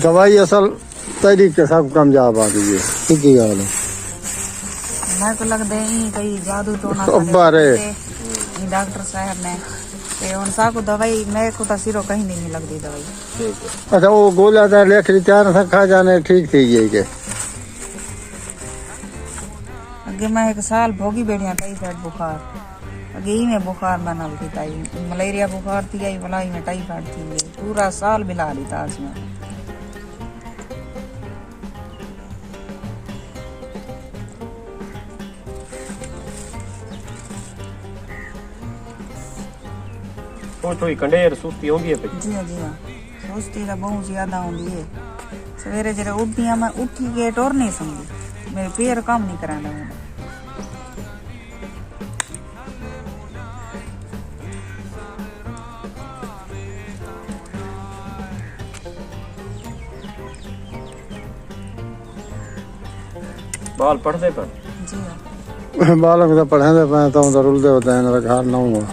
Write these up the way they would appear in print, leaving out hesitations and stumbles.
दवाई असल तरीके सब कामयाब आ गई है। ठीक है गल मैं तो लगता है कई जादू टोना बारे डॉक्टर साहब ने ते उन साको दवाई मैं को सिरो कहीं नहीं लगती दवाई। अच्छा वो गोला था लेख ली त्यार सा खा जाने ठीक थी गई के अगे मैं 1 साल भोगी बैठिया टाइफाइड बुखार अगे ही में बुखार बनल थी ताई मलेरिया बुखार थी आई मलाई में टाइफाइड थी गई पूरा साल बिला ली था उसमें। थोड़ी कंडेर सुस्ती होंगी है जी हाँ सुस्ती तो बहुत ज्यादा होंगी है। सवेरे जरा उठती है मैं उठी के टोर नहीं सकती मेरे पैर काम नहीं कराना मैंने। बाल पढ़ते पर जी हाँ बालक तो पढ़े पे तो रुलते होते हैं रखा ना हुआ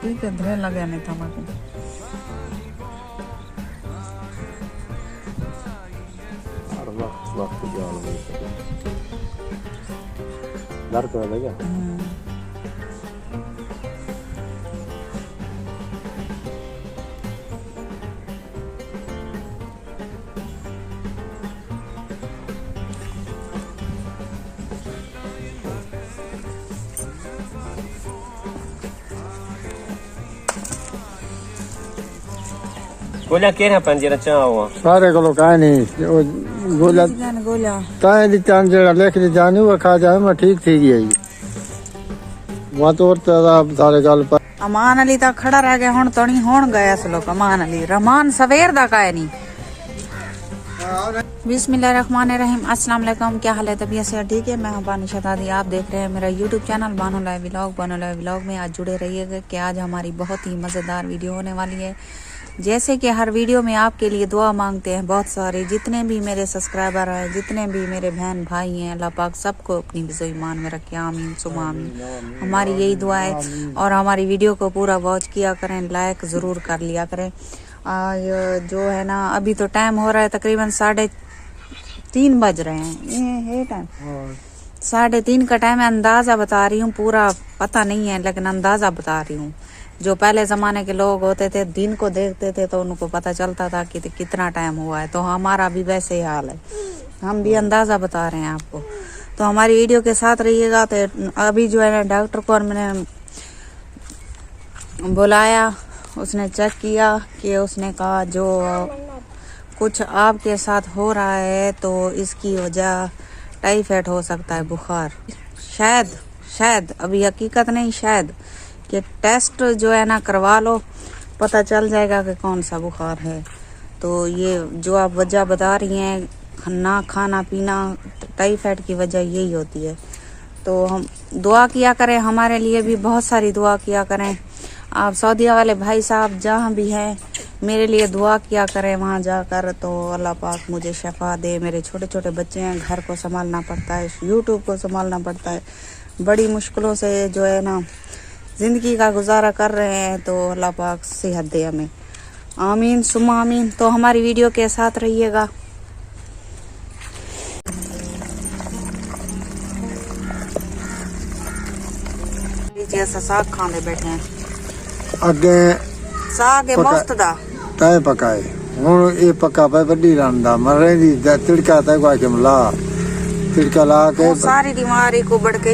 ठीक है धरे लगे नहीं था मुझे डर कर लगा गोला केरा पंजरा चाहो सारे को कह नहीं वो गोला गोला ताए दी चांद जड़ा लेख ली जानी वो खा जाए मैं ठीक थी गई वहाँ तो सारे गल पर अमान अली तक खड़ा रह गया हुन तणी होन गया सलोक अमान अली रहमान सवेर दा का नहीं। बिस्मिल्लाहिर्रहमानिर्रहीम अस्सलाम वालेकुम क्या हाल है तबीयत से ठीक है। मैं हूं बानो शहजादी आप देख रहे हैं मेरा YouTube channel Bano live vlog में आज जुड़े रहिएगा कि आज हमारी बहुत ही मज़ेदार वीडियो होने वाली है। जैसे कि हर वीडियो में आपके लिए दुआ मांगते हैं बहुत सारे जितने भी मेरे सब्सक्राइबर हैं जितने भी मेरे बहन भाई हैं अल्लाह पाक सबको अपनी बिज़ो ईमान में रखे आमीन सुमा आमीन हमारी यही दुआ है। और हमारी वीडियो को पूरा वॉच किया करें लाइक ज़रूर कर लिया करें। जो है ना अभी तो टाइम हो रहा है तकरीबन 3:30 बज रहे हैं ये टाइम 3:30 का टाइम है। अंदाज़ा बता रही हूँ पूरा पता नहीं है लेकिन अंदाज़ा बता रही हूँ। जो पहले ज़माने के लोग होते थे दिन को देखते थे तो उनको पता चलता था कि कितना टाइम हुआ है तो हमारा भी वैसे ही हाल है हम भी अंदाज़ा बता रहे हैं आपको। तो हमारी वीडियो के साथ रहिएगा। तो अभी जो है ना डॉक्टर को मैंने बुलाया उसने चेक किया कि उसने कहा जो कुछ आपके साथ हो रहा है तो इसकी वजह टाइफाइड हो सकता है बुखार शायद अभी हकीकत नहीं शायद कि टेस्ट जो है ना करवा लो पता चल जाएगा कि कौन सा बुखार है। तो ये जो आप वजह बता रही हैं ना खाना पीना टाइफाइड की वजह यही होती है। तो हम दुआ किया करें हमारे लिए भी बहुत सारी दुआ किया करें। आप सऊदीया वाले भाई साहब जहाँ भी हैं मेरे लिए दुआ किया करें वहाँ जाकर तो अल्लाह पाक मुझे शफा दे। मेरे छोटे छोटे बच्चे हैं घर को संभालना पड़ता है यूट्यूब को संभालना पड़ता है बड़ी मुश्किलों से जो है ना ज़िंदगी का गुजारा कर रहे हैं तो अल्लाह पाक सेहत दे हमें आमीन सुम्मा आमीन। तो हमारी वीडियो के साथ रहिएगा। जैसा साग खाने बैठे हैं अगे साग है मस्त दा तय पकाए हूँ ये पका पे बड़ी रंदा मरे दी तिड़का तय को आके मिला तिड़का ला के सारी बीमारी को बड़के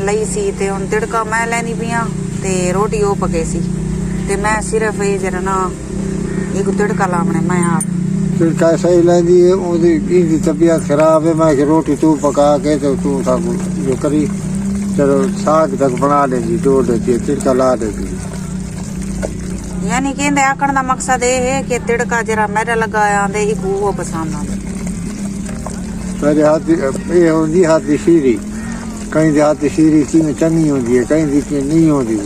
लई सी ते हुन तिड़का मैं लेनी पिया ते रोटी ओ पके सी ते मैं सिर्फ ये जरा ना एक तिड़का लावने मैं आप तिड़का सही लेंदी है ओदी इदी तबीयत खराब है मैं कि रोटी तू पका के तो तू सब जो करी चलो साग तक बना देगी दो देती तिड़का ला देगी। यानी कहंदे आखण दा मकसद ये है कि तिड़का जरा मेरा लगाया आंदे एक वो पसंद आंदे मेरे हाथ ये होंदी हाथ दी शीरी कहीं हाथ दी शीरी की में चंगी होंदी है कहीं दी की नहीं होंदी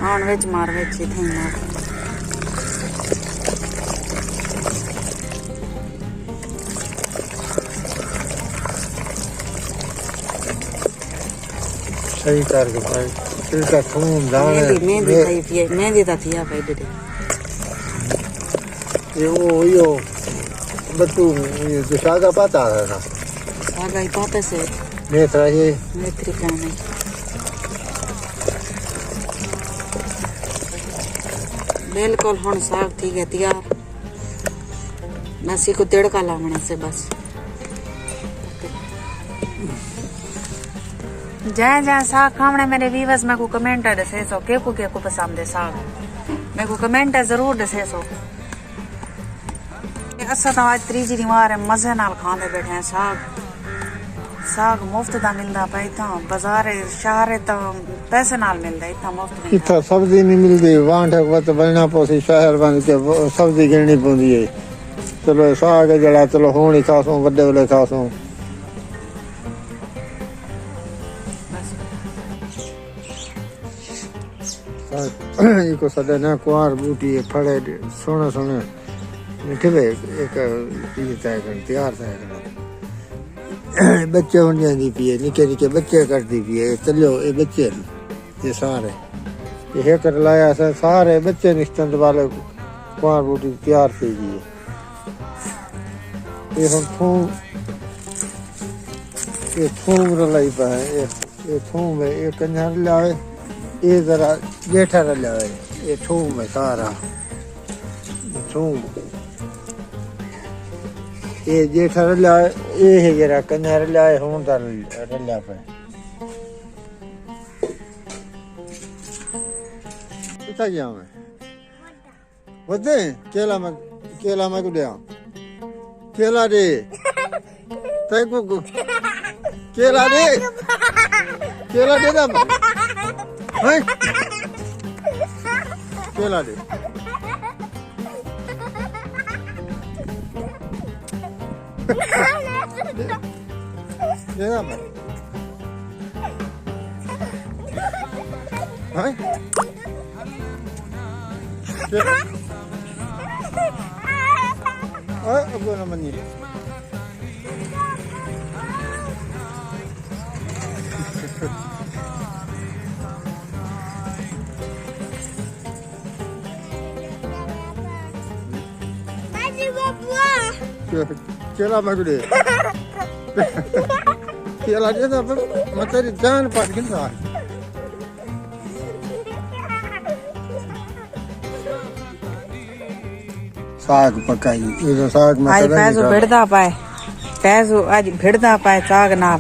आन विच मार विच ही थई मार सही करके भाई तिलका थूम दाने मेहंदी थी पिए मेहंदी ता थिया भाई डेडे ये वो यो बट्टू ये जो सागा पाता है ना सागा ही पाते से मेथरा ये मेथरी का नहीं बिल्कुल हुन साग थी गया तैयार नसी को तड़का लावने से बस जय जय साग खावणे मेरे व्यूअर्स मेरे को कमेंट है दसे सो के को पसंद है साग मेरे को कमेंट है जरूर दसे सो असा तो आज तीजी दीवार है मजे नाल खाने बैठे हैं साग मुफ्त दा मिलदा पे इतना बाजार शहर तो पैसे नाल मिलदा इतना मुफ्त नहीं इतना सब्जी नहीं मिलती वांट वत बनना पोसी शहर बन के सब्जी गिरनी पौंदी है चलो साग जड़ा चलो होनी खासो बड़े वाले खासो इको सदा ना कुआर बूटी फड़े सोने सोने मिठे एक तैयार बच्चे होने जाती पिए निके निके बच्चे करती पिए चलो ये बच्चे ये सारे ये कर लाया सारे बच्चे निश्चिंत वाले कुआर बूटी तैयार थी गई ये हम थूम रलाई पाए ये थूम है ये कन्या लाए ये जरा जेठा लाए ये थूम है सारा थूम ये जेठा लाए ये है जरा कन्या लाए हूं दा रला पे कितना गया मैं बदे केला में को दे केला दे तै को केला दे ना हैं केला दे दे ना हैं अब ना मनी केला मगड़े केला दे ना मैं तेरी जान पाट गिनता साग पकाई ये जो साग में आज पैसो भिड़दा पाए साग नाल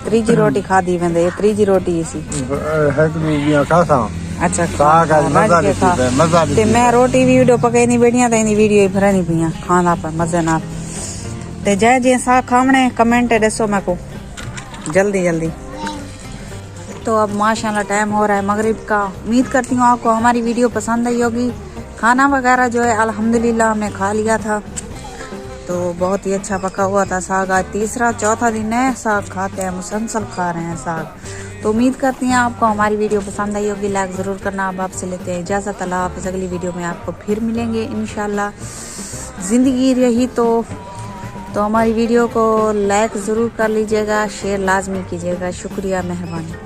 त्रीजी रोटी खादी वेंदे ये त्रीजी रोटी सी है कि मैं खाता अच्छा साग आज मजा ते मैं रोटी भी वीडियो पकाई नहीं बैठिया ते इन वीडियो भरनी पिया खाना पर मजे नाल ते जय जी साग खावणे कमेंट दसो मेरे को जल्दी तो अब माशाल्लाह टाइम हो रहा है मगरिब का उम्मीद करती हूँ आपको हमारी वीडियो पसंद आई होगी खाना वगैरह जो है अल्हम्दुलिल्लाह हमने खा लिया था तो बहुत ही अच्छा पका हुआ था साग आज तीसरा चौथा दिन है साग खाते हैं मुसलसल खा रहे हैं साग तो उम्मीद करती हैं आपको हमारी वीडियो पसंद आई होगी लाइक ज़रूर करना अब आपसे लेते हैं इजाज़त अल्लाह हाफ़िज़ अगली वीडियो में आपको फिर मिलेंगे इंशाल्लाह ज़िंदगी रही तो हमारी वीडियो को लाइक ज़रूर कर लीजिएगा शेयर लाजमी कीजिएगा शुक्रिया मेहरबानी।